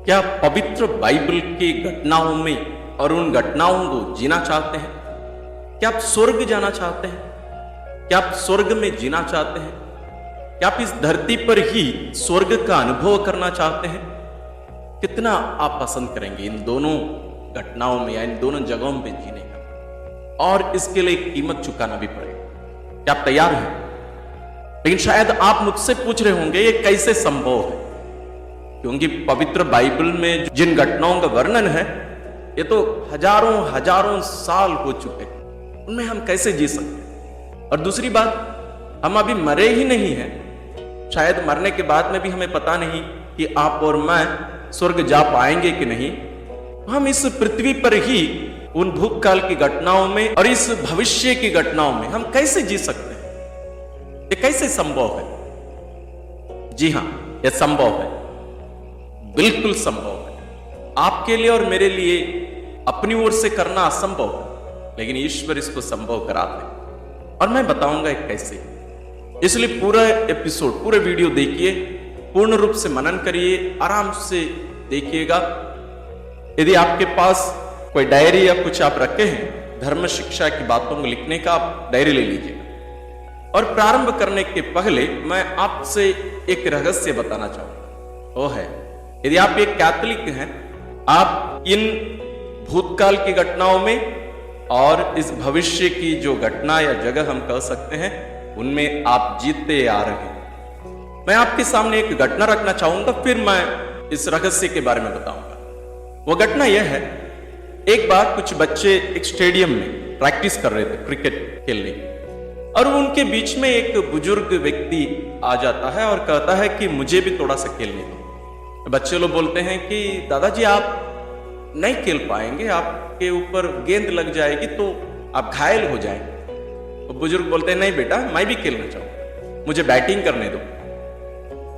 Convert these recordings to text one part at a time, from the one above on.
क्या पवित्र बाइबल की घटनाओं में और उन घटनाओं को जीना चाहते हैं? क्या आप स्वर्ग जाना चाहते हैं? क्या आप स्वर्ग में जीना चाहते हैं? क्या आप इस धरती पर ही स्वर्ग का अनुभव करना चाहते हैं? कितना आप पसंद करेंगे इन दोनों घटनाओं में या इन दोनों जगहों पे जीने का? और इसके लिए कीमत चुकाना भी पड़ेगा। क्या आप तैयार हैं? लेकिन शायद आप मुझसे पूछ रहे होंगे ये कैसे संभव है, क्योंकि पवित्र बाइबल में जिन घटनाओं का वर्णन है ये तो हजारों हजारों साल हो चुके हैं, उनमें हम कैसे जी सकते हैं? और दूसरी बात, हम अभी मरे ही नहीं हैं। शायद मरने के बाद में भी हमें पता नहीं कि आप और मैं स्वर्ग जा पाएंगे कि नहीं। हम इस पृथ्वी पर ही उन भूतकाल की घटनाओं में और इस भविष्य की घटनाओं में हम कैसे जी सकते हैं? ये कैसे संभव है? जी हां, यह संभव है, बिल्कुल संभव है। आपके लिए और मेरे लिए अपनी ओर से करना असंभव है, लेकिन ईश्वर इसको संभव कराते हैं। और मैं बताऊंगा एक कैसे। इसलिए पूरा एपिसोड, पूरे वीडियो देखिए, पूर्ण रूप से मनन करिए, आराम से देखिएगा। यदि आपके पास कोई डायरी या कुछ आप रखे हैं धर्म शिक्षा की बातों को लिखने का, आप डायरी ले लीजिएगा। और प्रारंभ करने के पहले मैं आपसे एक रहस्य बताना चाहूंगा। वो है, यदि आप एक कैथोलिक हैं, आप इन भूतकाल की घटनाओं में और इस भविष्य की जो घटना या जगह हम कह सकते हैं उनमें आप जीते आ रहे हैं। मैं आपके सामने एक घटना रखना चाहूंगा, फिर मैं इस रहस्य के बारे में बताऊंगा। वो घटना यह है, एक बार कुछ बच्चे एक स्टेडियम में प्रैक्टिस कर रहे थे क्रिकेट खेलने की, और उनके बीच में एक बुजुर्ग व्यक्ति आ जाता है और कहता है कि मुझे भी थोड़ा सा खेलने दो। बच्चे लोग बोलते हैं कि दादाजी आप नहीं खेल पाएंगे, आपके ऊपर गेंद लग जाएगी तो आप घायल हो जाएंगे। तो बुजुर्ग बोलते हैं नहीं बेटा, मैं भी खेलना चाहूंगा, मुझे बैटिंग करने दो।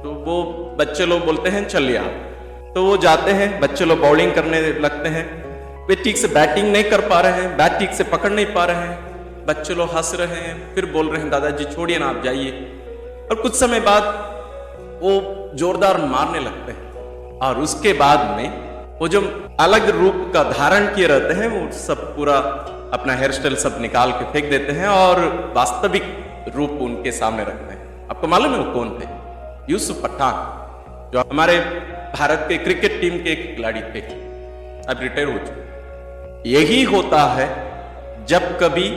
तो वो बच्चे लोग बोलते हैं चलिए आप। तो वो जाते हैं, बच्चे लोग बॉलिंग करने लगते हैं। वे ठीक से बैटिंग नहीं कर पा रहे हैं, बैट ठीक से पकड़ नहीं पा रहे हैं। बच्चे लोग हंस रहे हैं, फिर बोल रहे हैं दादाजी छोड़िए ना, आप जाइए। और कुछ समय बाद वो जोरदार मारने लगते हैं, और उसके बाद में वो जो अलग रूप का धारण किए रहते हैं वो सब पूरा अपना हेयर स्टाइल सब निकाल के फेंक देते हैं और वास्तविक रूप उनके सामने रखते हैं। आपको मालूम है वो कौन थे? यूसुफ पठान, जो हमारे भारत के क्रिकेट टीम के एक खिलाड़ी थे, अब रिटायर हो चुके। यही होता है जब कभी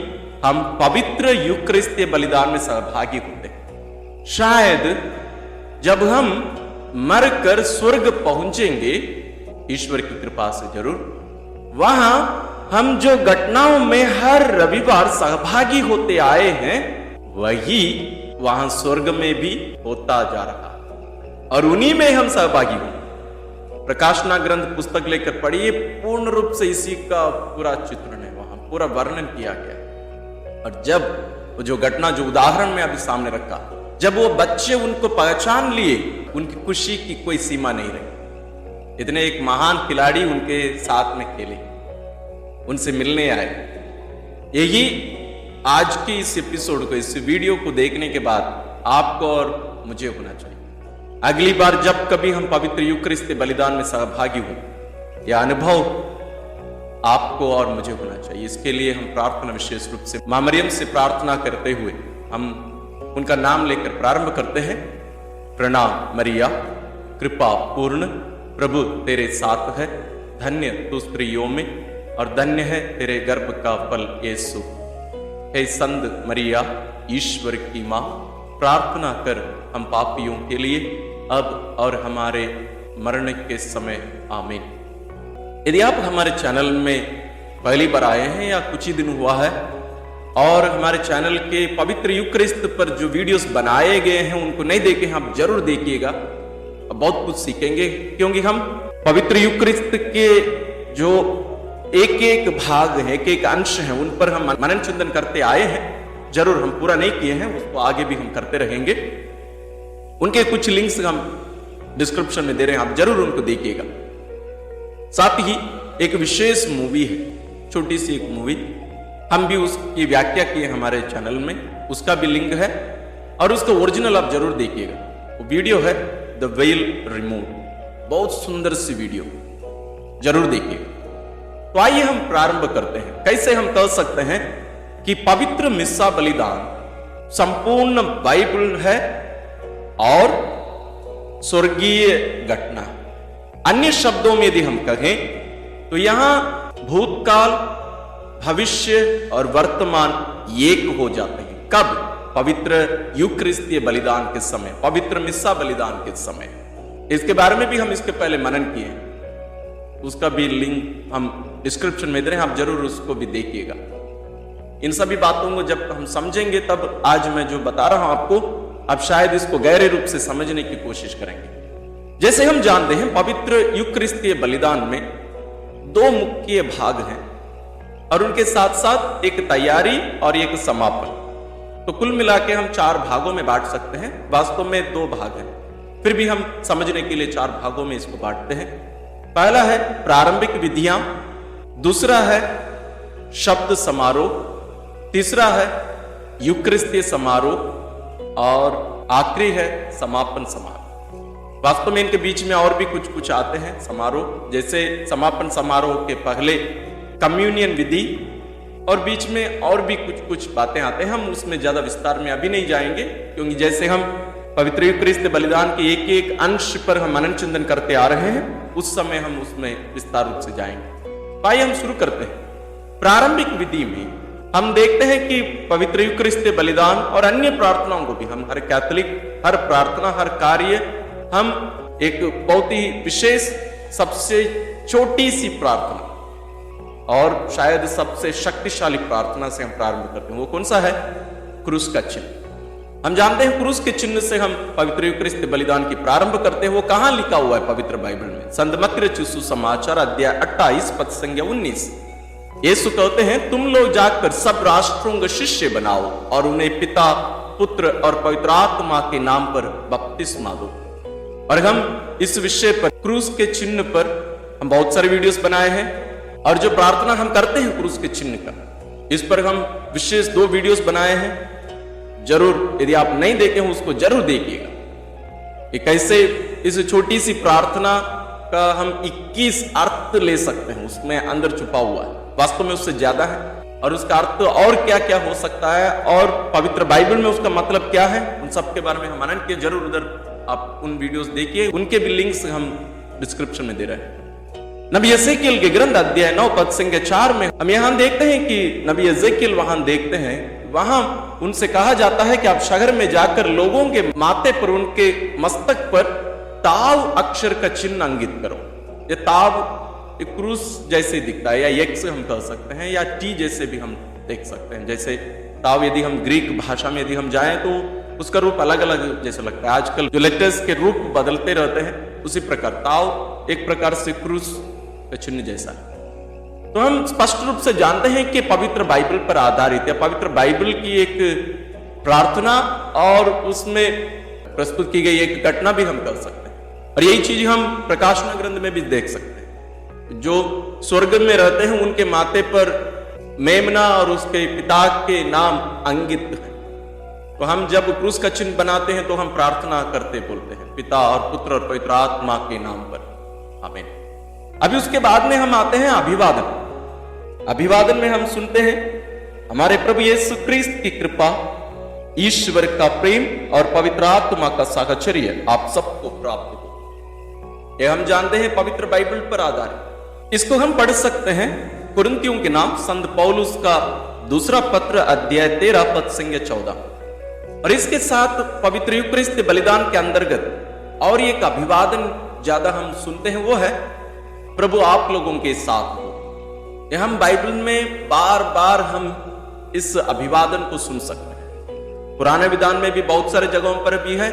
हम पवित्र यूकरिस्तीय बलिदान में सहभागी होते हैं। शायद जब हम मरकर स्वर्ग पहुंचेंगे, ईश्वर की कृपा से जरूर, वहां हम जो घटनाओं में हर रविवार सहभागी होते आए हैं वही वहां स्वर्ग में भी होता जा रहा है, और उन्हीं में हम सहभागी हों। प्रकाशना ग्रंथ पुस्तक लेकर पढ़िए, पूर्ण रूप से इसी का पूरा चित्रण है, वहां पूरा वर्णन किया गया। और जब वो जो घटना, जो उदाहरण में अभी सामने रखा, जब वो बच्चे उनको पहचान लिए, उनकी खुशी की कोई सीमा नहीं रही। इतने एक महान खिलाड़ी उनके साथ में खेले, उनसे मिलने आए। यही आज की इस एपिसोड को, इस वीडियो को देखने के बाद आपको और मुझे होना चाहिए। अगली बार जब कभी हम पवित्र यूकरिस्तीय बलिदान में सहभागी हो, यह अनुभव आपको और मुझे होना चाहिए। इसके लिए हम प्रार्थना, विशेष रूप से मां मरियम से प्रार्थना करते हुए हम उनका नाम लेकर प्रारंभ करते हैं। प्रणाम मरिया, कृपा पूर्ण, प्रभु तेरे साथ है, धन्य तू स्त्रियों में और धन्य है तेरे गर्भ का फल यीशु। हे संत मरिया, ईश्वर की मां, प्रार्थना कर हम पापियों के लिए, अब और हमारे मरने के समय, आमीन। यदि आप हमारे चैनल में पहली बार आए हैं या कुछ ही दिन हुआ है और हमारे चैनल के पवित्र यूकरिस्त पर जो वीडियोस बनाए गए हैं उनको नहीं देखे हैं, आप जरूर देखिएगा, बहुत कुछ सीखेंगे। क्योंकि हम पवित्र यूकरिस्त के जो एक एक भाग है, एक एक अंश हैं, उन पर हम मनन चिंतन करते आए हैं। जरूर, हम पूरा नहीं किए हैं, उसको आगे भी हम करते रहेंगे। उनके कुछ लिंक्स हम डिस्क्रिप्शन में दे रहे हैं, आप जरूर उनको देखिएगा। साथ ही एक विशेष मूवी है, छोटी सी एक मूवी, हम भी उसकी व्याख्या की है हमारे चैनल में, उसका भी लिंक है, और उसका ओरिजिनल आप जरूर देखिएगा। वो वीडियो है द वेल रिमूव, बहुत सुंदर सी वीडियो, जरूर देखिए। तो आइए हम प्रारंभ करते हैं। कैसे हम कह सकते हैं कि पवित्र मिस्सा बलिदान संपूर्ण बाइबल है और स्वर्गीय घटना। अन्य शब्दों में यदि हम कहें तो यहां भूतकाल, भविष्य और वर्तमान एक हो जाते हैं। कब? पवित्र यूक्रिस्तीय बलिदान के समय, पवित्र मिस्सा बलिदान के समय। इसके बारे में भी हम इसके पहले मनन किए, उसका भी लिंक हम डिस्क्रिप्शन में दे रहे हैं, आप जरूर उसको भी देखिएगा। इन सभी बातों को जब हम समझेंगे तब आज मैं जो बता रहा हूं आपको, आप शायद इसको गहरे रूप से समझने की कोशिश करेंगे। जैसे हम जानते हैं पवित्र यूक्रिस्तीय बलिदान में दो मुख्य भाग हैं और उनके साथ साथ एक तैयारी और एक समापन। तो कुल मिला के हम 4 भागों में बांट सकते हैं। वास्तव में 2 भाग हैं, फिर भी हम समझने के लिए 4 भागों में इसको बांटते हैं। पहला है प्रारंभिक विधियां, दूसरा है शब्द समारोह, तीसरा है यूक्रिस्तीय समारोह और आखिरी है समापन समारोह। वास्तव में इनके बीच में और भी कुछ आते हैं समारोह, जैसे समापन समारोह के पहले कम्युनियन विधि और बीच में और भी कुछ बातें आते हैं। हम उसमें ज्यादा विस्तार में अभी नहीं जाएंगे, क्योंकि जैसे हम पवित्र यूक्रिस्तीय बलिदान के एक एक अंश पर हम मनन चिंतन करते आ रहे हैं, उस समय हम उसमें विस्तार रूप से जाएंगे। आइए हम शुरू करते हैं। प्रारंभिक विधि में हम देखते हैं कि पवित्र यूक्रिस्तीय बलिदान और अन्य प्रार्थनाओं को भी हम हर कैथोलिक, हर प्रार्थना, हर कार्य, हम एक बहुत ही विशेष, सबसे छोटी सी प्रार्थना और शायद सबसे शक्तिशाली प्रार्थना से हम प्रारंभ करते हैं। वो कौन सा है? क्रूस का चिन्ह। हम जानते हैं क्रूस के चिन्ह से हम पवित्र यूक्रिस्तीय बलिदान की प्रारंभ करते हैं। वो कहां लिखा हुआ है पवित्र बाइबल में? संत मत्ती रचित सुसमाचार अध्याय 28 पद संख्या 19। यीशु कहते हैं, तुम लोग जाकर सब राष्ट्रों को शिष्य बनाओ और उन्हें पिता, पुत्र और पवित्र आत्मा के नाम पर बपतिस्मा दो। और हम इस विषय पर, क्रूस के चिन्ह पर हम बहुत सारे वीडियोस बनाए हैं और जो प्रार्थना हम करते हैं क्रूस के चिन्ह का, इस पर हम विशेष 2 वीडियोस बनाए हैं। जरूर यदि आप नहीं देखे हो उसको जरूर देखिएगा कि कैसे इस छोटी सी प्रार्थना का हम 21 अर्थ ले सकते हैं, उसमें अंदर छुपा हुआ है, वास्तव में उससे ज्यादा है। और उसका अर्थ और क्या क्या हो सकता है और पवित्र बाइबल में उसका मतलब क्या है, उन सब के बारे में हम मनन किए। जरूर उधर आप उन वीडियोस देखिए, उनके भी लिंक्स हम डिस्क्रिप्शन में दे रहे हैं। नबी यसेकिएल के ग्रंथ अध्याय 9 पद संख्या 4 में हम यहां देखते हैं कि नबी यसेकिएल वहां देखते हैं, वहां उनसे कहा जाता है कि आप शहर में जाकर लोगों के माथे पर, उनके मस्तक पर ताव अक्षर का चिन्ह अंकित करो। ये ताव एक क्रूस जैसे दिखता है, या एक्स हम कह सकते हैं, या टी जैसे भी हम देख सकते हैं। जैसे ताव यदि हम ग्रीक भाषा में यदि हम जाएं तो उसका रूप अलग अलग जैसे लगता है। आजकल जो लेटर्स के रूप बदलते रहते हैं, उसी प्रकार ताव एक प्रकार से क्रूस का चिन्ह जैसा है। तो हम स्पष्ट रूप से जानते हैं कि पवित्र बाइबल पर आधारित है, पवित्र बाइबल की एक प्रार्थना और उसमें प्रस्तुत की गई एक घटना भी हम कर सकते हैं। और यही चीज हम प्रकाशना ग्रंथ में भी देख सकते हैं। जो स्वर्ग में रहते हैं उनके माथे पर मेमना और उसके पिता के नाम अंकित है। तो हम जब क्रूस का चिन्ह बनाते हैं तो हम प्रार्थना करते बोलते हैं, पिता और पुत्र और पवित्र आत्मा के नाम पर, आमीन। अभी उसके बाद में हम आते हैं अभिवादन। अभिवादन में हम सुनते हैं, हमारे प्रभु यीशु क्रिस्त की कृपा, ईश्वर का प्रेम और पवित्र आत्मा का साहचर्य आप सबको प्राप्त हो। यह हम जानते हैं पवित्र बाइबल पर आधारित। इसको हम पढ़ सकते हैं कुरिन्थियों के नाम संत पौलुस का दूसरा पत्र अध्याय 13 पद संख्या 14। और इसके साथ पवित्र यूक्रिस्तीय बलिदान के अंतर्गत और एक अभिवादन ज्यादा हम सुनते हैं, वो है प्रभु आप लोगों के साथ हो। यह हम बाइबल में बार बार हम इस अभिवादन को सुन सकते हैं। पुराने विधान में भी बहुत सारे जगहों पर भी है,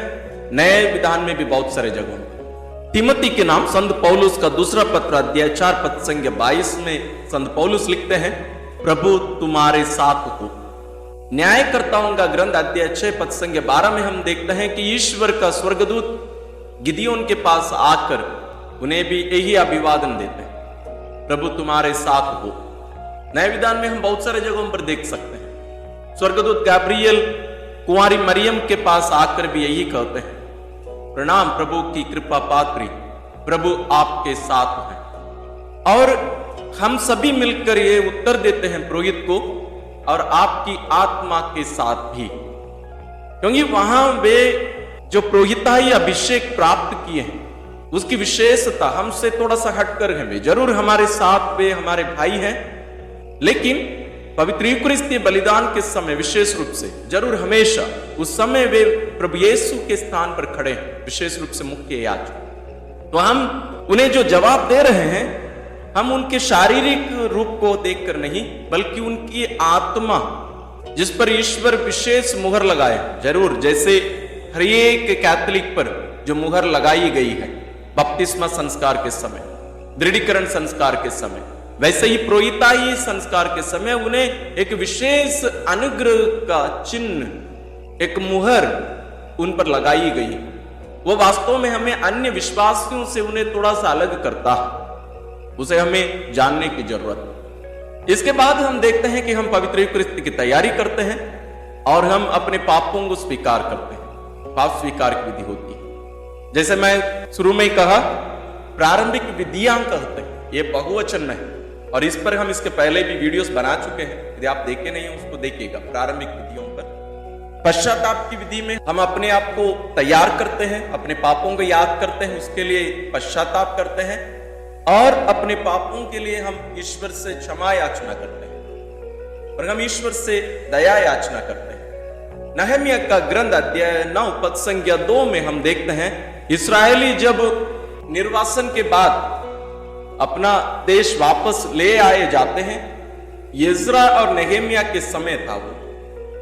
नए विधान में भी बहुत सारे जगहों पर। तिमोथी के नाम संत पौलुस का दूसरा पत्र अध्याय 4 पद संख्या 22 में संत पौलुस लिखते हैं, प्रभु तुम्हारे साथ हो। न्यायकर्ताओं का ग्रंथ अध्याय 6 पद संख्या 12 में हम देखते हैं कि ईश्वर का स्वर्गदूत गिदियोन के पास आकर उन्हें भी यही अभिवादन देते हैं, प्रभु तुम्हारे साथ हो। नए विधान में हम बहुत सारे जगहों पर देख सकते हैं, स्वर्गदूत गैब्रियल कुंवारी मरियम के पास आकर भी यही कहते हैं, प्रणाम प्रभु की कृपा पात्री, प्रभु आपके साथ हैं। और हम सभी मिलकर ये उत्तर देते हैं पुरोहित को और आपकी आत्मा के साथ भी, क्योंकि वहां वे जो पुरोहिताई अभिषेक प्राप्त किए हैं उसकी विशेषता हमसे थोड़ा सा हटकर है। वे जरूर हमारे साथ, वे हमारे भाई हैं, लेकिन पवित्र यूकरिस्तीय बलिदान के समय विशेष रूप से जरूर हमेशा उस समय वे प्रभु यीशु के स्थान पर खड़े हैं, विशेष रूप से मुख्य याजक। तो हम उन्हें जो जवाब दे रहे हैं, हम उनके शारीरिक रूप को देखकर नहीं, बल्कि उनकी आत्मा जिस पर ईश्वर विशेष मुहर लगाए, जरूर जैसे हर एक कैथोलिक पर जो मुहर लगाई गई है बपतिस्मा संस्कार के समय, दृढ़ीकरण संस्कार के समय, वैसे ही पुरोहिताई संस्कार के समय उन्हें एक विशेष अनुग्रह का चिन्ह, एक मुहर उन पर लगाई गई। वो वास्तव में हमें अन्य विश्वासियों से उन्हें थोड़ा सा अलग करता है, उसे हमें जानने की जरूरत। इसके बाद हम देखते हैं कि हम पवित्र यूकरिस्ती की तैयारी करते हैं और हम अपने पापों को स्वीकार करते हैं। पाप स्वीकार की विधि होती है, जैसे मैं शुरू में ही कहा, प्रारंभिक विधियां कहते हैं, ये बहुवचन में है और इस पर हम इसके पहले भी वीडियोस बना चुके हैं। यदि आप देखे नहीं हैं उसको देखिएगा। प्रारंभिक विधियों पर पश्चाताप की विधि में हम अपने आप को तैयार करते हैं, अपने पापों को याद करते हैं, उसके लिए पश्चाताप करते हैं और अपने पापों के लिए हम ईश्वर से क्षमा याचना करते हैं और हम ईश्वर से दया याचना करते हैं। नहम्याह का ग्रंथ अध्याय 9 पद संख्या 2 में हम देखते हैं, इस्राएली जब निर्वासन के बाद अपना देश वापस ले आए जाते हैं, यिज्रा और नहम्याह के समय था वो,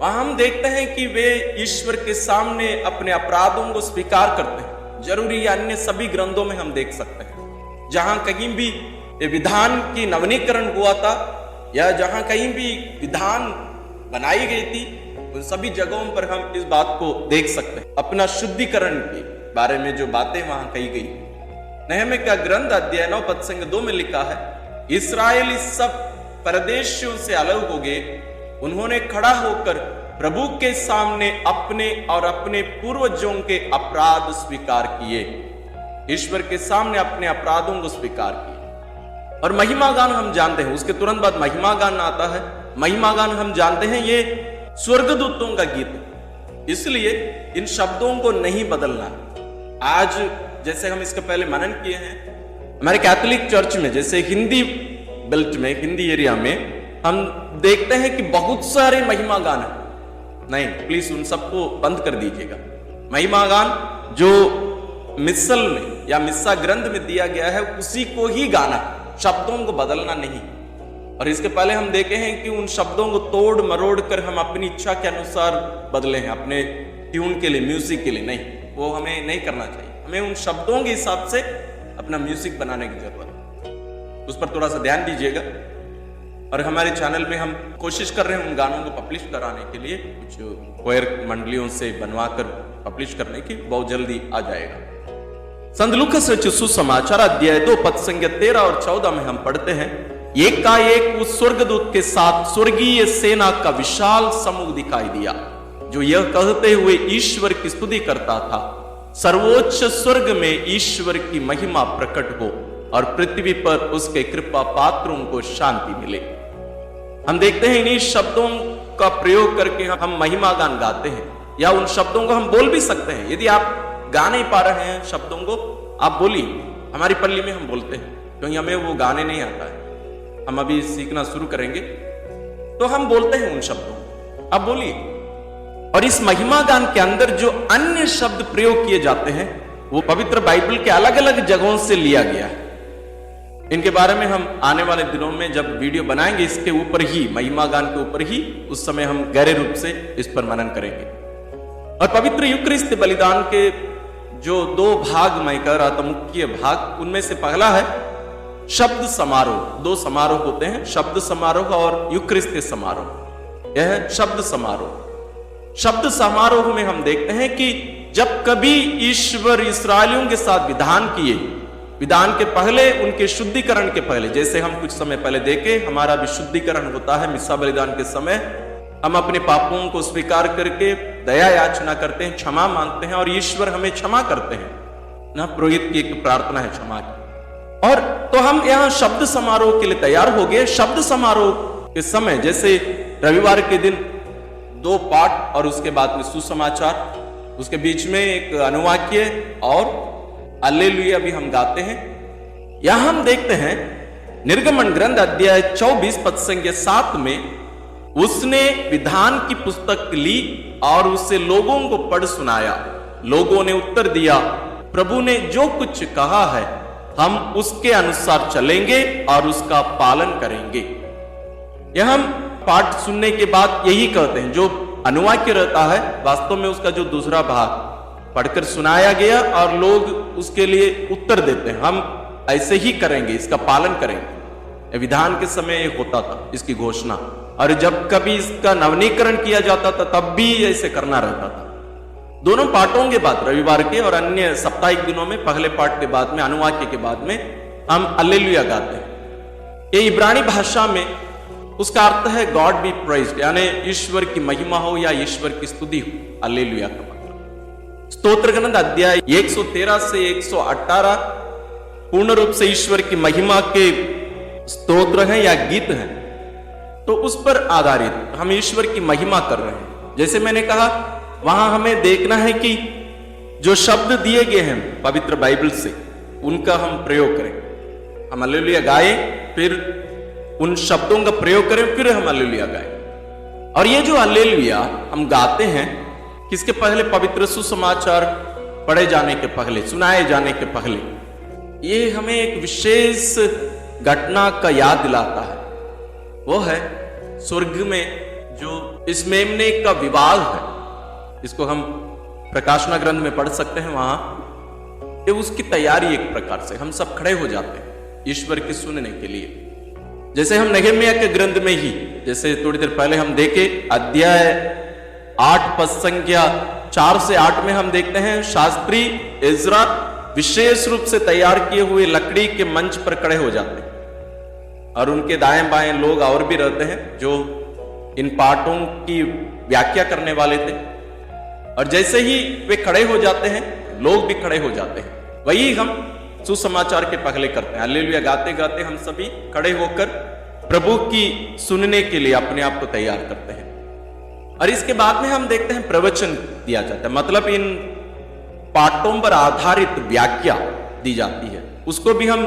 वहां हम देखते हैं कि वे ईश्वर के सामने अपने अपराधों को स्वीकार करते हैं। जरूरी अन्य सभी ग्रंथों में हम देख सकते हैं, जहां कहीं भी विधान की नवीनीकरण हुआ था या जहां कहीं भी विधान बनाई गई थी, उन सभी जगहों पर हम इस बात को देख सकते हैं। अपना शुद्धिकरण के बारे में जो बातें वहां कही गई, नहम्याह का ग्रंथ अध्याय 9 पद संख्या 2 में लिखा है, इस्राएली सब परदेशियों से अलग हो गए, उन्होंने खड़ा होकर प्रभु के सामने अपने और अपने पूर्वजों के अपराध स्वीकार किए। ईश्वर के सामने अपने अपराधों को स्वीकार किए। और महिमा गान हम जानते हैं, उसके तुरंत बाद महिमा गान आता है। महिमा गान हम जानते हैं ये स्वर्गदूतों का गीत है, इसलिए इन शब्दों को नहीं बदलना। आज जैसे हम इसके पहले मनन किए हैं, हमारे कैथोलिक चर्च में जैसे हिंदी बेल्ट में, हिंदी एरिया में हम देखते हैं कि बहुत सारे महिमा गान हैं। नहीं, प्लीज उन सबको बंद कर दीजिएगा। महिमा गान जो मिसल में या मिस्सा ग्रंथ में दिया गया है उसी को ही गाना, शब्दों को बदलना नहीं। और इसके पहले हम देखे हैं कि उन शब्दों को तोड़ मरोड़ कर हम अपनी इच्छा के अनुसार बदले हैं, अपने ट्यून के लिए, म्यूजिक के लिए। नहीं, वो हमें नहीं करना चाहिए। हमें उन शब्दों के हिसाब से अपना म्यूजिक बनाने की जरूरत है, उस पर थोड़ा सा ध्यान दीजिएगा। और हमारे चैनल में हम कोशिश कर रहे हैं उन गानों को पब्लिश कराने के लिए, कुछ कोयर मंडलियों से बनवाकर पब्लिश करने की, बहुत जल्दी आ जाएगा। संत लूकास रचित सुसमाचार अध्याय 2 पद संख्या 13 और 14 में हम पढ़ते हैं, एकाएक उस स्वर्गदूत के साथ स्वर्गीय सेना का विशाल समूह दिखाई दिया, जो यह कहते हुए ईश्वर की स्तुति करता था, सर्वोच्च स्वर्ग में ईश्वर की महिमा प्रकट हो और पृथ्वी पर उसके कृपा पात्रों को शांति मिले। हम देखते हैं इन्हीं शब्दों का प्रयोग करके हम महिमा गान गाते हैं, या उन शब्दों को हम बोल भी सकते हैं। यदि आप गा नहीं पा रहे हैं शब्दों को, आप बोलिए। हमारी पल्ली में हम बोलते हैं, क्योंकि हमें वो गाने नहीं आता है, हम अभी सीखना शुरू करेंगे, तो हम बोलते हैं उन शब्दों को, आप बोलिए। और इस महिमा गान के अंदर जो अन्य शब्द प्रयोग किए जाते हैं वो पवित्र बाइबल के अलग अलग जगहों से लिया गया है। इनके बारे में हम आने वाले दिनों में जब वीडियो बनाएंगे, इसके ऊपर ही, महिमा गान के ऊपर ही, उस समय हम गहरे रूप से इस पर मनन करेंगे। और पवित्र यूकरिस्ती बलिदान के जो 2 भाग मैं कह रहा था, मुख्य भाग, उनमें से पहला है शब्द समारोह। 2 समारोह होते हैं, शब्द समारोह और यूकरिस्ती समारोह। यह है शब्द समारोह। शब्द समारोह में हम देखते हैं कि जब कभी ईश्वर इस्राएलियों के साथ विधान किए, विधान के पहले, उनके शुद्धिकरण के पहले, जैसे हम कुछ समय पहले देखे, हमारा भी शुद्धिकरण होता है मिस्सा बलिदान के समय। हम अपने पापों को स्वीकार करके दया याचना करते हैं, क्षमा मांगते हैं और ईश्वर हमें क्षमा करते हैं। ना पुरोहित की एक प्रार्थना है क्षमा की। और तो हम यहाँ शब्द समारोह के लिए तैयार हो गए। शब्द समारोह के समय जैसे रविवार के दिन 2 पाठ और उसके बाद में सुसमाचार, उसके बीच में एक अनुवाक्य और हालेलुया भी हम गाते हैं। यहां हम देखते हैं निर्गमन ग्रंथ अध्याय 24 पद संख्या 7 में उसने विधान की पुस्तक ली और उससे लोगों को पढ़ सुनाया। लोगों ने उत्तर दिया, प्रभु ने जो कुछ कहा है हम उसके अनुसार चलेंगे और उसका पालन करेंगे। यह हम पाठ सुनने के बाद यही कहते हैं। जो अनुवाक्य रहता है वास्तव में उसका जो दूसरा भाग पढ़कर सुनाया गया और लोग उसके लिए उत्तर देते हैं, हम ऐसे ही करेंगे, इसका पालन करेंगे। विधान के समय होता था इसकी घोषणा, और जब कभी इसका नवीनीकरण किया जाता था तब भी ऐसे करना रहता था। दोनों पाठों के बाद, रविवार के और अन्य साप्ताहिक दिनों में, पहले पाठ के बाद में, अनुवाक्य के बाद में हम हालेलुया गाते हैं। ये इब्रानी भाषा में उसका अर्थ है गॉड बी प्रेज्ड, यानी ईश्वर की महिमा हो या ईश्वर की स्तुति हो। हालेलुया का मतलब स्तोत्र ग्रंथ अध्याय 113 से 118 पूर्ण रूप से ईश्वर की महिमा के स्तोत्र हैं या गीत हैं। तो उस पर आधारित हम ईश्वर की महिमा कर रहे हैं। जैसे मैंने कहा, वहां हमें देखना है कि जो शब्द दिए गए हैं पवित्र बाइबल से, उनका हम प्रयोग करें। हम हालेलुया गाएं, फिर उन शब्दों का प्रयोग करें, फिर हम हालेलुया गाएं। और ये जो हालेलुया हम गाते हैं, किसके पहले? पवित्र सुसमाचार पढ़े जाने के पहले, सुनाए जाने के पहले। ये हमें एक विशेष घटना का याद दिलाता है। वो है स्वर्ग में जो इस मेमने का विवाद है, इसको हम प्रकाशना ग्रंथ में पढ़ सकते हैं। वहां ये उसकी तैयारी एक प्रकार से हम सब खड़े हो जाते हैं ईश्वर की सुनने के लिए। जैसे हम नहम्याह के ग्रंथ में ही, जैसे थोड़ी देर पहले हम देखे अध्याय 8 पद संख्या 4 से 8 में हम देखते हैं शास्त्री इज़रा विशेष रूप से तैयार किए हुए लकड़ी के मंच पर खड़े हो जाते हैं, और उनके दाएं बाएं लोग और भी रहते हैं जो इन पाठों की व्याख्या करने वाले थे। और जैसे ही वे खड़े हो जाते हैं, लोग भी खड़े हो जाते हैं। वही हम सुसमाचार के पहले करते हैं। हालेलुया गाते गाते हम सभी खड़े होकर प्रभु की सुनने के लिए अपने आप को तैयार करते हैं। और इसके बाद में हम देखते हैं प्रवचन दिया जाता है, मतलब इन पाठों पर आधारित व्याख्या दी जाती है। उसको भी हम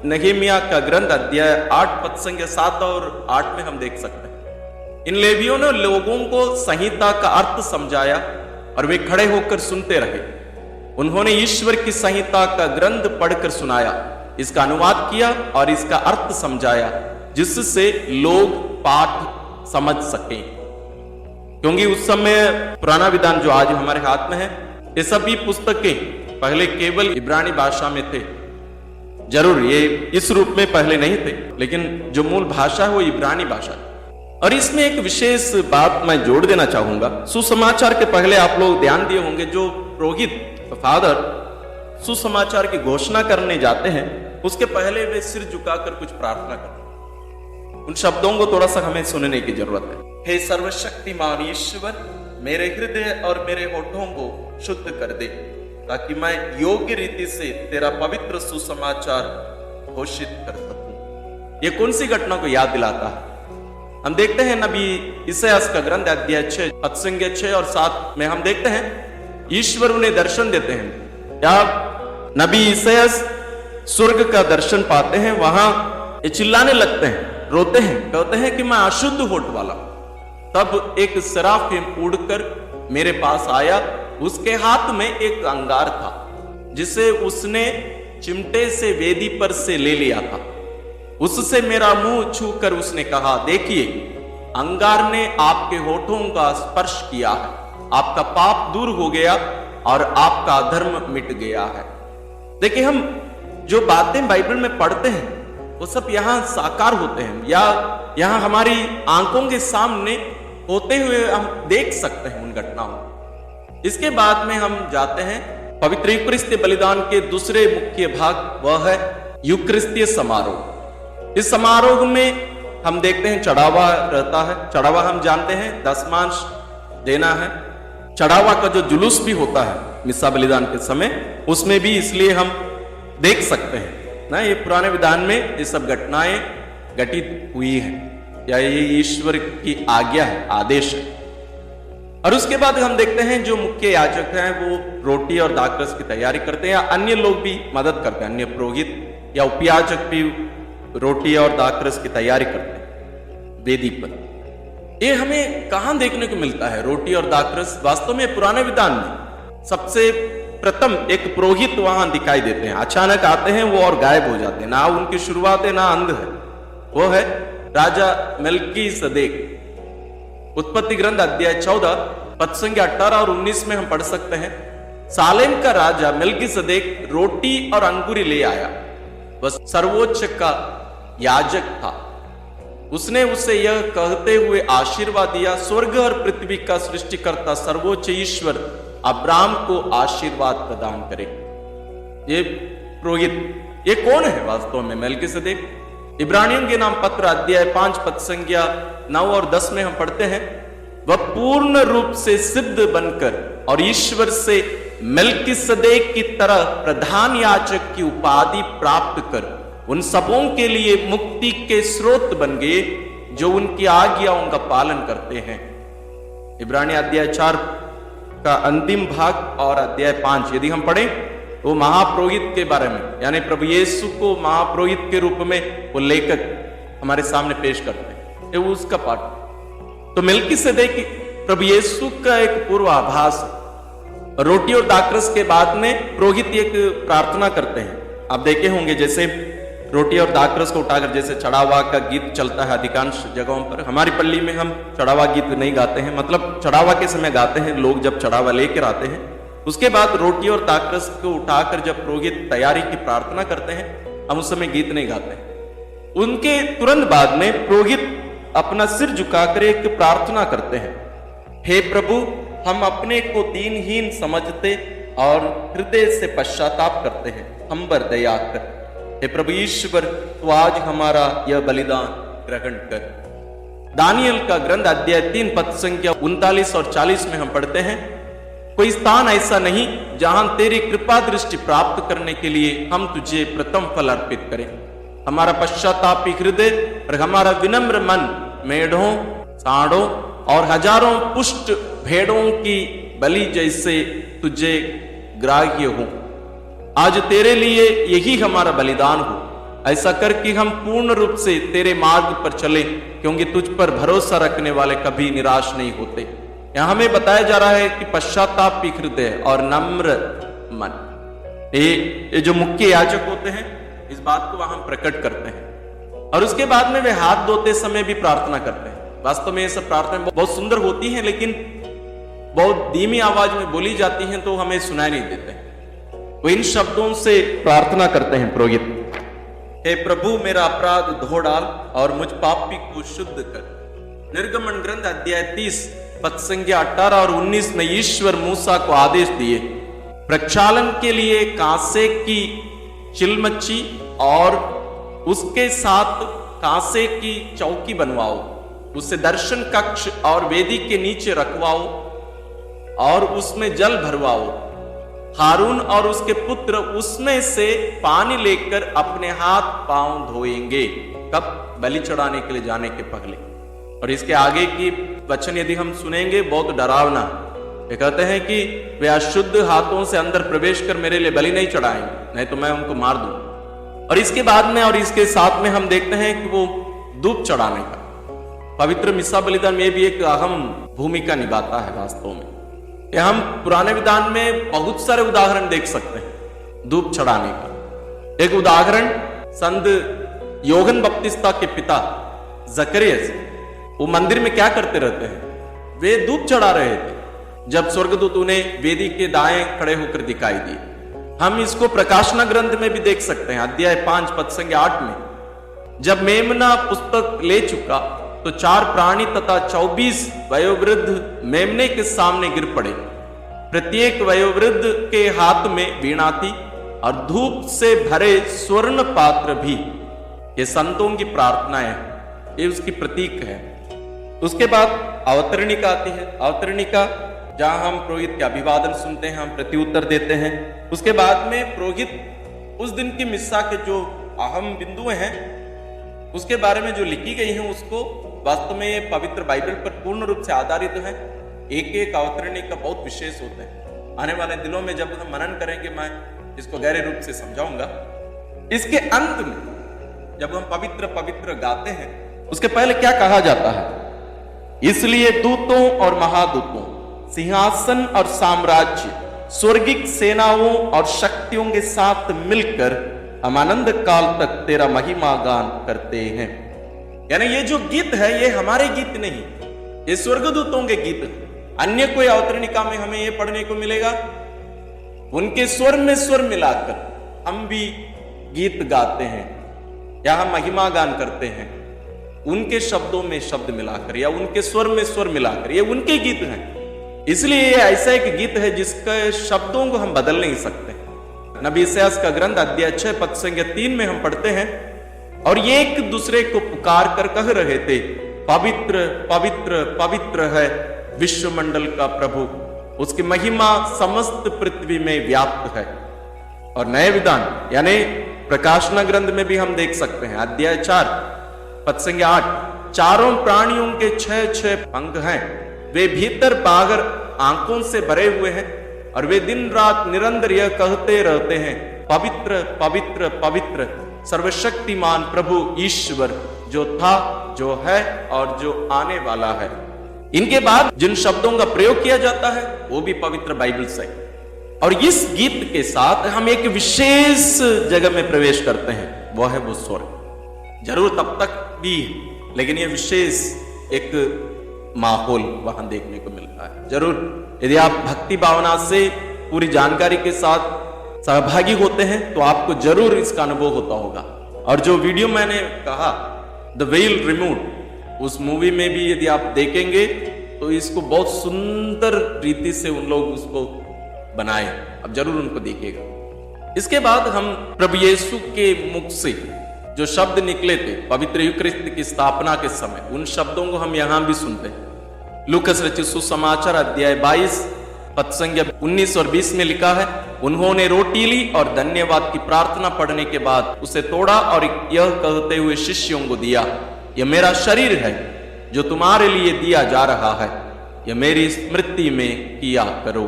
नहम्याह का ग्रंथ अध्याय 8 पद संख्या 7 और 8 में हम देख सकते हैं। इन लेवियों ने लोगों को संहिता का अर्थ समझाया और वे खड़े होकर सुनते रहे। उन्होंने ईश्वर की संहिता का ग्रंथ पढ़कर सुनाया, इसका अनुवाद किया और इसका अर्थ समझाया, जिससे लोग पाठ समझ सकें। क्योंकि उस समय पुराना विधान जो आज हमारे हाथ में है, ये सभी पुस्तकें पहले केवल इब्रानी भाषा में थे। जरूर ये इस रूप में पहले नहीं थे, लेकिन जो मूल भाषा है वो इब्रानी भाषा है। और इसमें एक विशेष बात मैं जोड़ देना चाहूंगा। सुसमाचार के पहले आप लोग ध्यान दिए होंगे, जो पुरोहित फादर सुसमाचार की घोषणा करने जाते हैं, उसके पहले वे सिर झुकाकर कुछ प्रार्थना करते हैं। उन शब्दों को थोड़ा सा हमें सुनने की जरूरत है। हे सर्वशक्तिमान ईश्वर, मेरे हृदय और मेरे होठों को शुद्ध कर दे, ताकि मैं योग्य रीति से तेरा पवित्र सुसमाचार घोषित कर सकूं। ये कौन सी घटना को याद दिलाता है? हम देखते हैं नबी यशायाह का ग्रंथ अध्याय 6 पद संख्या 6 और 7 में हम देखते हैं ईश्वर उन्हें दर्शन देते हैं। या नबी यशायाह स्वर्ग का दर्शन पाते हैं, वहां ये चिल्लाने लगते हैं, रोते हैं, कहते हैं कि मैं अशुद्ध होठ वाला। तब एक सराफिम उड़कर मेरे पास आया, उसके हाथ में एक अंगार था जिसे उसने चिमटे से वेदी पर से ले लिया था। उससे मेरा मुंह छूकर उसने कहा, देखिए अंगार ने आपके होठों का स्पर्श किया है, आपका पाप दूर हो गया और आपका अधर्म मिट गया है। देखिए, हम जो बातें बाइबल में पढ़ते हैं वो सब यहाँ साकार होते हैं, या यहाँ हमारी आंखों के सामने होते हुए हम देख सकते हैं उन घटनाओं। इसके बाद में हम जाते हैं पवित्र यूकरिस्तीय बलिदान के दूसरे मुख्य भाग, वह है यूकरिस्तीय समारोह। इस समारोह में हम देखते हैं चढ़ावा रहता है। चढ़ावा हम जानते हैं दशमांश देना है। चढ़ावा का जो जुलूस भी होता है, मिस्सा बलिदान के समय, उसमें भी इसलिए हम देख सकते हैं ना, ये पुराने विधान में ये सब घटनाएं घटित हुई हैं, या ये ईश्वर की आज्ञा है, आदेश है। और उसके बाद हम देखते हैं जो मुख्य याजक हैं वो रोटी और दाखरस की तैयारी करते हैं, या अन्य लोग भी मदद करते हैं, अन्य पुरोहित या उपयाजक भी रोटी और दाखरस की तैयारी करते हैं वेदी पर। ये हमें कहां देखने को मिलता है रोटी और दाखरस? वास्तव में पुराने विधान में सबसे प्रथम एक पुरोहित वहां दिखाई देते हैं, अचानक आते हैं वो और गायब हो जाते हैं, ना उनकी शुरुआत है ना अंत है। वो है राजा मेल्कीसेदेक। उत्पत्ति ग्रंथ अध्याय 14 पद संख्या 18 और 19 में हम पढ़ सकते हैं, सालेम का राजा मेल्कीसेदेक रोटी और अंगूरी ले आया। वह सर्वोच्च का याजक था। उसने उसे यह कहते हुए आशीर्वाद दिया, स्वर्ग और पृथ्वी का सृष्टिकर्ता सर्वोच्च ईश्वर अब्राम को आशीर्वाद प्रदान करे। ये पुरोहित, ये कौन है वास्तव में मेल्कीसेदेक? इब्रानियों के नाम पत्र अध्याय 5 पद संख्या 9 और 10 में हम पढ़ते हैं, वह पूर्ण रूप से सिद्ध बनकर और ईश्वर से मेल्कीसेदेक की तरह प्रधान याजक की उपाधि प्राप्त कर उन सबों के लिए मुक्ति के स्रोत बन गए जो उनकी आज्ञाओं का पालन करते हैं। इब्रानी अध्याय 4 का अंतिम भाग और अध्याय 5 यदि हम पढ़ें तो महापुरोहित के बारे में, यानी प्रभु यीशु को महापुरोहित के रूप में वो लेखक हमारे सामने पेश करते हैं, ये उसका पाठ। तो मेल्कीसेदेक प्रभु यीशु का एक पूर्वाभास है। रोटी और दाखरस के बाद में पुरोहित एक प्रार्थना करते हैं। आप देखे होंगे जैसे रोटी और दाखरस को उठाकर जैसे चढ़ावा का गीत चलता है अधिकांश जगहों पर, हमारी पल्ली में हम चढ़ावा गीत नहीं गाते हैं, मतलब चढ़ावा के समय गाते हैं लोग जब चढ़ावा लेकर आते हैं। उसके बाद रोटी और दाखरस को उठाकर जब पुरोहित तैयारी की प्रार्थना करते हैं, हम उस समय गीत नहीं गाते हैं। उनके तुरंत बाद में पुरोहित अपना सिर झुकाकर एक प्रार्थना करते हैं, हे प्रभु, हम अपने को दीनहीन समझते और हृदय से पश्चाताप करते हैं, हम पर दया कर। हे प्रभु ईश्वर, तो आज हमारा यह बलिदान ग्रहण कर। दानियल का ग्रंथ अध्याय 3 पद संख्या 39 और 40 में हम पढ़ते हैं, कोई स्थान ऐसा नहीं जहां तेरी कृपा दृष्टि प्राप्त करने के लिए हम तुझे प्रथम फल अर्पित करें। हमारा पश्चातापी हृदय और हमारा विनम्र मन मेढ़ों, सांडों और हजारों पुष्ट भेड़ों की बलि जैसे तुझे ग्राह्य हो। आज तेरे लिए यही हमारा बलिदान हो। ऐसा कर कि हम पूर्ण रूप से तेरे मार्ग पर चले, क्योंकि तुझ पर भरोसा रखने वाले कभी निराश नहीं होते। यहां हमें बताया जा रहा है कि पश्चातापी हृदय और नम्र मन, ये जो मुख्य याजक होते हैं, इस बात को वहां प्रकट करते हैं। और उसके बाद में वे हाथ धोते समय भी प्रार्थना करते हैं। वास्तव में ये सब प्रार्थनाएं बहुत सुंदर होती हैं, लेकिन बहुत धीमी आवाज में बोली जाती हैं तो हमें सुनाई नहीं देते हैं। वो इन शब्दों से प्रार्थना करते हैं पुरोहित, हे प्रभु, मेरा अपराध धो डाल और मुझ पापी को शुद्ध कर। निर्गमन ग्रंथ अध्याय 30 पद संख्या 18 और 19 में ईश्वर मूसा को आदेश दिए, प्रक्षालन के लिए कांसे की चिलमच्ची और उसके साथ कांसे की चौकी बनवाओ, उसे दर्शन कक्ष और वेदी के नीचे रखवाओ और उसमें जल भरवाओ। हारून और उसके पुत्र उसमें से पानी लेकर अपने हाथ पांव धोएंगे, कब? बलि चढ़ाने के लिए जाने के पहले। और इसके आगे की वचन यदि हम सुनेंगे बहुत डरावना। वे कहते हैं कि वे अशुद्ध हाथों से अंदर प्रवेश कर मेरे लिए बलि नहीं चढ़ाएंगे, नहीं तो मैं उनको मार दूं। और इसके बाद में और इसके साथ में हम देखते हैं कि वो दूध चढ़ाने का पवित्र मिस्सा बलिदान में भी एक अहम भूमिका निभाता है। वास्तव में हम पुराने विधान में बहुत सारे उदाहरण देख सकते हैं धूप चढ़ाने का। एक उदाहरण संत योहन बपतिस्ता के पिता जकरियस, वो मंदिर में क्या करते रहते हैं? वे धूप चढ़ा रहे थे जब स्वर्गदूत उन्हें वेदी के दाएं खड़े होकर दिखाई दिए। हम इसको प्रकाशना ग्रंथ में भी देख सकते हैं अध्याय 5 पद संख्या 8 में, जब मेमना पुस्तक ले चुका तो 4 प्राणी तथा 24 वयोवृद्ध मेमने के सामने गिर पड़े। प्रत्येक वयोवृद्ध के हाथ में वीणा थी और धूप से भरे स्वर्ण पात्र भी। ये संतों की प्रार्थना है, ये उसकी प्रतीक है। उसके बाद अवतरणिका आती है। अवतरणिका जहां हम पुरोहित के अभिवादन सुनते हैं, हम प्रत्युत्तर देते हैं। उसके बाद में पुरोहित उस दिन की मिस्सा के जो अहम बिंदु हैं उसके बारे में जो लिखी गई हैं उसको वास्तव में ये पवित्र बाइबल पर पूर्ण रूप से आधारित है। एक एक अवतरणी का बहुत विशेष होता है। आने वाले दिनों में जब हम मनन करेंगे मैं इसको गहरे रूप से समझाऊंगा। इसके अंत में जब हम पवित्र पवित्र गाते हैं उसके पहले क्या कहा जाता है? इसलिए दूतों और महादूतों, सिंहासन और साम्राज्य, स्वर्गिक सेनाओं और शक्तियों के साथ मिलकर हम आनंद काल तक तेरा महिमा गान करते हैं। यानी ये जो गीत है ये हमारे गीत नहीं, ये स्वर्गदूतों के गीत है। अन्य कोई अवतरणिका में हमें ये पढ़ने को मिलेगा, उनके स्वर में स्वर मिलाकर हम भी गीत गाते हैं या हम महिमा गान करते हैं, उनके शब्दों में शब्द मिलाकर या उनके स्वर में स्वर मिलाकर। ये उनके गीत हैं, इसलिए ये ऐसा एक गीत है जिसके शब्दों को हम बदल नहीं सकते। नबी इसायास का ग्रंथ अध्याय 6 पद संख्या 3 में हम पढ़ते हैं, और ये एक दूसरे को पुकार कर कह रहे थे, पवित्र पवित्र पवित्र है विश्वमंडल का प्रभु, उसकी महिमा समस्त पृथ्वी में व्याप्त है। और नए विधान यानी प्रकाशना ग्रंथ में भी हम देख सकते हैं, अध्याय 4 पद संख्या 8, चारों प्राणियों के 6 पंख हैं, वे भीतर बाहर आंखों से भरे हुए हैं, और वे दिन रात निरंतर यह कहते रहते हैं, पवित्र पवित्र पवित्र सर्वशक्तिमान प्रभु ईश्वर, जो था, जो है और जो आने वाला है। इनके बाद जिन शब्दों का प्रयोग किया जाता है वो भी पवित्र बाइबल से है। और इस गीत के साथ हम एक विशेष जगह में प्रवेश करते हैं, वो है वो स्वर्ग। जरूर तब तक भी, लेकिन ये विशेष एक माहौल वहां देखने को मिलता है। जरूर यदि आप भक्ति भावना से पूरी जानकारी के साथ सहभागी होते हैं तो आपको जरूर इसका अनुभव होता होगा। और जो वीडियो मैंने कहा द वेल रिमूव्ड, उस मूवी में भी यदि आप देखेंगे तो इसको बहुत सुंदर रीति से उन लोग उसको बनाए, अब जरूर उनको देखिएगा। इसके बाद हम प्रभु यीशु के मुख से जो शब्द निकले थे पवित्र यूकरिस्त की स्थापना के समय, उन शब्दों को हम यहां भी सुनते हैं। लूकस रचित सुसमाचार अध्याय 22 पद संख्या 19 और 20 में लिखा है, उन्होंने रोटी ली और धन्यवाद की प्रार्थना पढ़ने के बाद उसे तोड़ा और यह कहते हुए शिष्यों को दिया, यह मेरा शरीर है जो तुम्हारे लिए दिया जा रहा है, यह मेरी स्मृति में किया करो।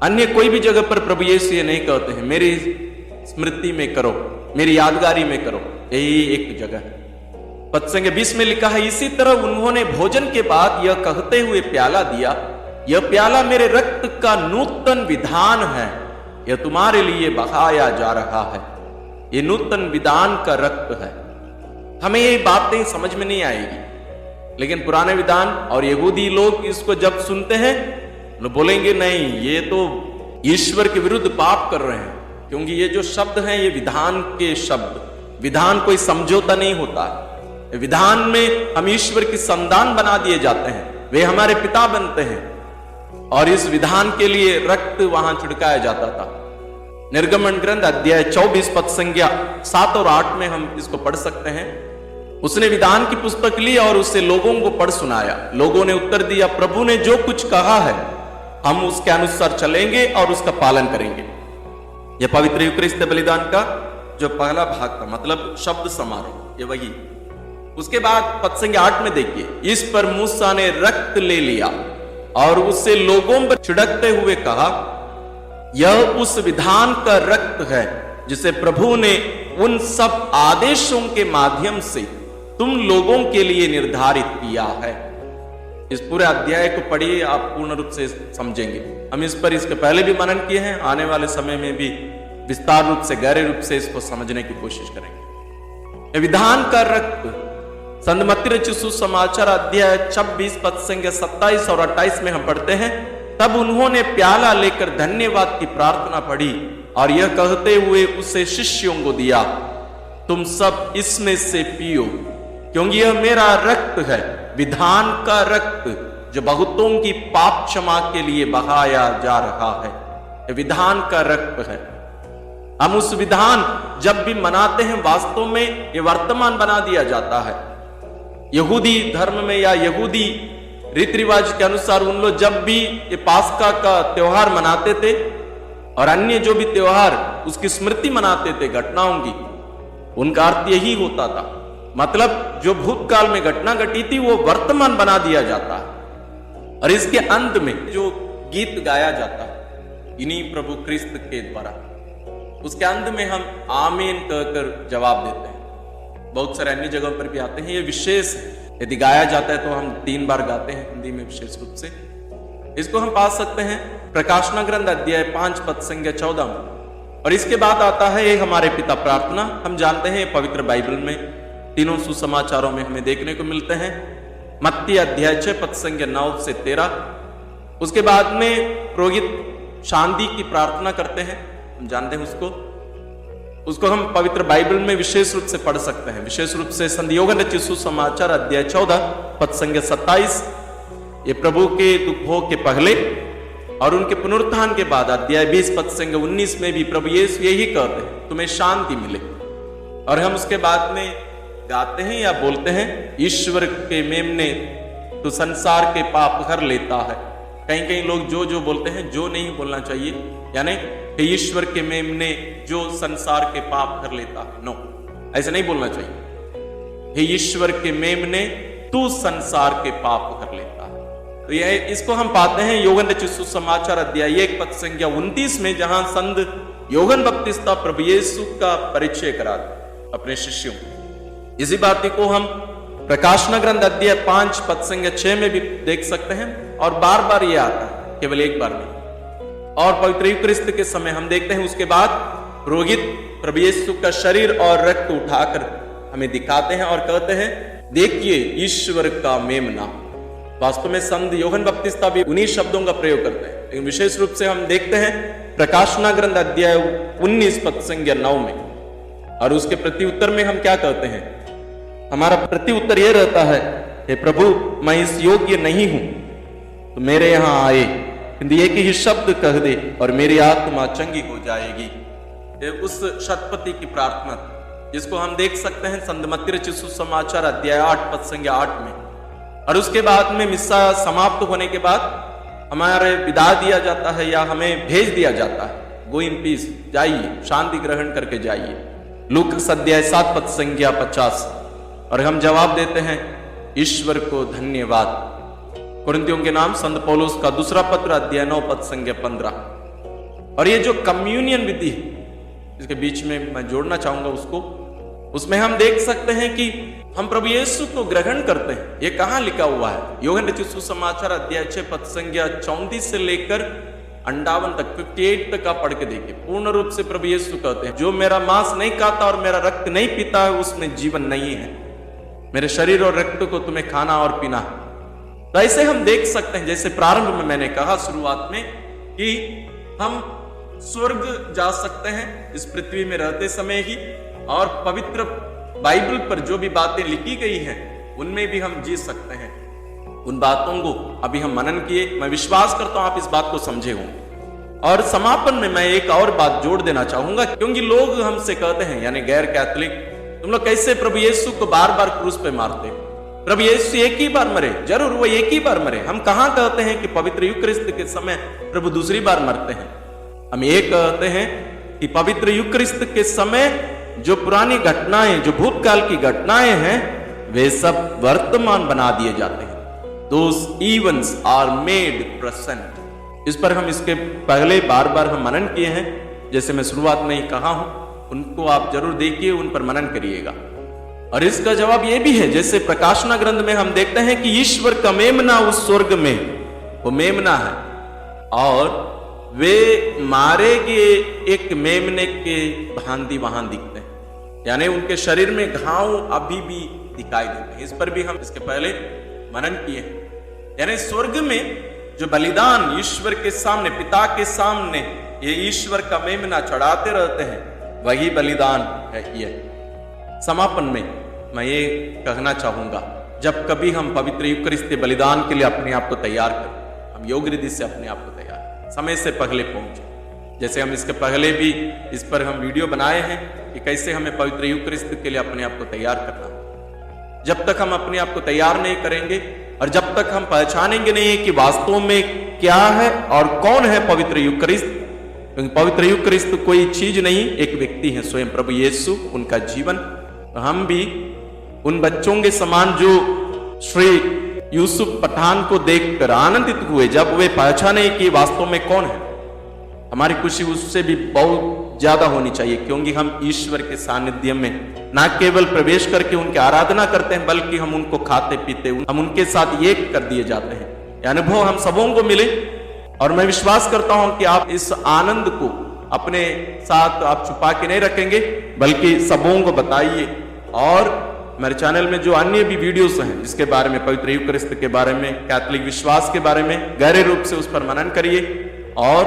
अन्य कोई भी जगह पर प्रभु यीशु ये नहीं कहते हैं मेरी स्मृति में करो, मेरी यादगारी में करो, यही एक जगह है। पद संख्या 20 में लिखा है, इसी तरह उन्होंने भोजन के बाद यह कहते हुए प्याला दिया, यह प्याला मेरे रक्त का नूतन विधान है, यह तुम्हारे लिए बहाया जा रहा है। यह नूतन विधान का रक्त है। हमें ये बातें समझ में नहीं आएगी, लेकिन पुराने विधान और यहूदी लोग इसको जब सुनते हैं तो बोलेंगे नहीं, ये तो ईश्वर के विरुद्ध पाप कर रहे हैं, क्योंकि ये जो शब्द हैं ये विधान के शब्द, विधान कोई समझौता नहीं होता है। विधान में हम ईश्वर की संतान बना दिए जाते हैं, वे हमारे पिता बनते हैं, और इस विधान के लिए रक्त वहां छिड़काया जाता था। निर्गमन ग्रंथ अध्याय 24 पद संख्या 7 और 8 में हम इसको पढ़ सकते हैं। उसने विधान की पुस्तक ली और उसे लोगों को पढ़ सुनाया। लोगों ने उत्तर दिया, प्रभु ने जो कुछ कहा है हम उसके अनुसार चलेंगे और उसका पालन करेंगे। यह पवित्र यूकरिस्त बलिदान का जो पहला भाग था, मतलब शब्द समारोह, ये वही। उसके बाद पद संख्या 8 में देखिए, इस पर मूसा ने रक्त ले लिया और उससे लोगों पर छिड़कते हुए कहा, यह उस विधान का रक्त है जिसे प्रभु ने उन सब आदेशों के माध्यम से तुम लोगों के लिए निर्धारित किया है। इस पूरे अध्याय को पढ़िए, आप पूर्ण रूप से समझेंगे। हम इस पर इसके पहले भी मनन किए हैं, आने वाले समय में भी विस्तार रूप से गहरे रूप से इसको समझने की कोशिश करेंगे। विधान का रक्त संत मत्ती रचित सुसमाचार अध्याय 26 पद संख्या 27 और 28 में हम पढ़ते हैं, तब उन्होंने प्याला लेकर धन्यवाद की प्रार्थना पढ़ी और यह कहते हुए उसे शिष्यों को दिया, तुम सब इसमें से पियो, क्योंकि यह मेरा रक्त है, विधान का रक्त, जो बहुतों की पाप क्षमा के लिए बहाया जा रहा है। यह विधान का रक्त है। हम उस विधान जब भी मनाते हैं, वास्तव में यह वर्तमान बना दिया जाता है। यहूदी धर्म में या यहूदी रीति रिवाज के अनुसार उन लोग जब भी ये पास्का का त्योहार मनाते थे और अन्य जो भी त्योहार उसकी स्मृति मनाते थे घटनाओं की, उनका अर्थ यही होता था, मतलब जो भूतकाल में घटना घटी थी वो वर्तमान बना दिया जाता है। और इसके अंत में जो गीत गाया जाता है इन्हीं प्रभु क्रिस्त के द्वारा, उसके अंत में हम आमीन कहकर जवाब देते हैं। बहुत सारे अन्य जगहों पर भी आते हैं, ये विशेष यदि गाया जाता है तो हम 3 बार गाते हैं हिंदी में विशेष रूप से। इसको हम पा सकते हैं प्रकाशना ग्रंथ अध्याय 5 पद संख्या 14 में। और इसके बाद आता है ये हमारे पिता प्रार्थना। हम जानते हैं पवित्र बाइबल में तीनों सुसमाचारों में हमें देखने को मिलते हैं। मत्ती अध्याय 6 पद संख्या 9 से 13। उसके बाद में पुरोहित शांति की प्रार्थना करते हैं, हम जानते हैं उसको हम पवित्र बाइबल में विशेष रूप से पढ़ सकते हैं। विशेष रूप से संत योहन्ना रचित सुसमाचार अध्याय 14 पद संख्या 27, ये प्रभु के दुखों के पहले और उनके पुनरुत्थान के बाद अध्याय 20 पद संख्या 19 में भी प्रभु यीशु यही कहते हैं, तुम्हें शांति मिले। और हम उसके बाद में गाते हैं या बोलते हैं, ईश्वर के मेमने तो संसार के पाप हर लेता है। कहीं कहीं लोग जो बोलते हैं जो नहीं बोलना चाहिए, यानी हे ईश्वर के मेमने जो संसार के पाप कर लेता है, नो, ऐसे नहीं बोलना चाहिए। हे ईश्वर के मेमने तू संसार के पाप कर लेता है। तो यह इसको हम पाते हैं योहन्ना रचित सुसमाचार अध्याय 1 पद संख्या 29 में, जहां संत यूहन्ना बपतिस्ता प्रभु यीशु का परिचय कराते अपने शिष्यों को। इसी बात को हम प्रकाशना ग्रंथ अध्याय 5 पद संख्या 6 में भी देख सकते हैं। और बार बार ये आता है, केवल एक बार नहीं। और पवित्र यूकरिस्त के समय हम देखते हैं उसके बाद पुरोहित प्रभु यीशु का शरीर और रक्त उठाकर हमें दिखाते हैं और कहते हैं, देखिए ईश्वर का मेमना। वास्तव में संत यूहन्ना बपतिस्ता भी उन्हीं शब्दों का प्रयोग करते हैं, लेकिन विशेष रूप से हम देखते हैं प्रकाशना ग्रंथ अध्याय 19 पद संख्या 9 में। और उसके प्रति उत्तर में हम क्या कहते हैं? हमारा प्रति उत्तर यह रहता है, हे प्रभु मैं इस योग्य नहीं हूं तो मेरे यहां आए, किंतु एक ही शब्द कह दे और मेरी आत्मा चंगी हो जाएगी। ये उस शतपति की प्रार्थना जिसको हम देख सकते हैं संत मत्ती रचित सुसमाचार अध्याय 8 पद संख्या 8 में। और उसके बाद में मिस्सा समाप्त होने के बाद हमारे विदा दिया जाता है या हमें भेज दिया जाता है, गो इन पीस, जाइए शांति ग्रहण करके जाइए। लूका अध्याय 7 पद संख्या 50। और हम जवाब देते हैं, ईश्वर को धन्यवाद। कुरिन्थियों के नाम संत पौलुस का दूसरा पत्र अध्याय 9 पद संख्या 15। और ये जो कम्युनियन विधि है, इसके बीच में मैं जोड़ना चाहूंगा उसको, उसमें हम देख सकते हैं कि हम प्रभु यीशु को ग्रहण करते हैं। ये कहां लिखा हुआ है? यूहन्ना रचित सुसमाचार अध्याय 6 पद संख्या 34 से लेकर 58 तक, 58 तक आप पढ़ के देखिए। पूर्ण रूप से प्रभु यीशु कहते हैं, जो मेरा मांस नहीं खाता और मेरा रक्त नहीं पीता है उसमें जीवन नहीं है। मेरे शरीर और रक्त को तुम्हें खाना और पीना है। तो ऐसे हम देख सकते हैं, जैसे प्रारंभ में मैंने कहा शुरुआत में, कि हम स्वर्ग जा सकते हैं इस पृथ्वी में रहते समय ही, और पवित्र बाइबल पर जो भी बातें लिखी गई हैं उनमें भी हम जी सकते हैं। उन बातों को अभी हम मनन किए, मैं विश्वास करता हूं आप इस बात को समझे होंगे। और समापन में मैं एक और बात जोड़ देना चाहूंगा, क्योंकि लोग हमसे कहते हैं, यानी गैर कैथोलिक, तुम लोग कैसे प्रभु यीशु को बार बार क्रूस पे मारते हो? प्रभु यीशु एक ही बार मरे, जरूर वो एक ही बार मरे। हम कहां कहते हैं कि पवित्र यूकरिस्त के समय प्रभु दूसरी बार मरते हैं? हम ये कहते हैं कि पवित्र यूकरिस्त के समय जो पुरानी घटनाएं, जो भूतकाल की घटनाएं हैं, वे सब वर्तमान बना दिए जाते हैं। Those events are made present। इस पर हम इसके पहले बार बार हम मनन किए हैं, जैसे मैं शुरुआत में ही कहा हूं, उनको आप जरूर देखिए, उन पर मनन करिएगा। और इसका जवाब यह भी है, जैसे प्रकाशना ग्रंथ में हम देखते हैं कि ईश्वर का मेमना उस स्वर्ग में, वो मेमना है, और वे मारे गए एक मेमने के भांति वहां दिखते हैं, यानी उनके शरीर में घाव अभी भी दिखाई देते हैं। इस पर भी हम इसके पहले मनन किए हैं। यानी स्वर्ग में जो बलिदान ईश्वर के सामने, पिता के सामने ये ईश्वर का मेमना चढ़ाते रहते हैं, वही बलिदान है। ये समापन में मैं ये कहना चाहूंगा, जब कभी हम पवित्र यूकरिस्त बलिदान के लिए अपने आप को तैयार करें, हम योग रिद्धि से अपने आप को तैयार, समय से पहले पहुंचे। जैसे हम इसके पहले भी इस पर हम वीडियो बनाए हैं कि कैसे हमें पवित्र यूकरिस्त के लिए अपने आप को तैयार करना। जब तक हम अपने आप को तैयार नहीं करेंगे, और जब तक हम पहचानेंगे नहीं कि वास्तव में क्या है और कौन है पवित्र यूकरिस्त, क्योंकि पवित्र यूकरिस्त कोई चीज नहीं, एक व्यक्ति है स्वयं प्रभु यीशु, उनका जीवन। तो हम भी उन बच्चों के समान जो श्री यूसुफ पठान को देखकर आनंदित हुए जब वे पहचाने कि वास्तव में कौन है, हमारी खुशी उससे भी बहुत ज्यादा होनी चाहिए, क्योंकि हम ईश्वर के सानिध्य में ना केवल प्रवेश करके उनकी आराधना करते हैं, बल्कि हम उनको खाते पीते, हम उनके साथ एक कर दिए जाते हैं। यह अनुभव हम सबों को मिले और मैं विश्वास करता हूं कि आप इस आनंद को अपने साथ आप छुपा के नहीं रखेंगे, बल्कि सबों को बताइए। और मेरे चैनल में जो अन्य भी वीडियोस हैं जिसके बारे में, पवित्र यूकरिस्त के बारे में, कैथोलिक विश्वास के बारे में गहरे रूप से उस पर मनन करिए और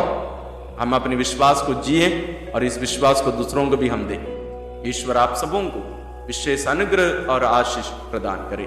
हम अपने विश्वास को जिए और इस विश्वास को दूसरों को भी हम दें। ईश्वर आप सबों को विशेष अनुग्रह और आशीष प्रदान करे।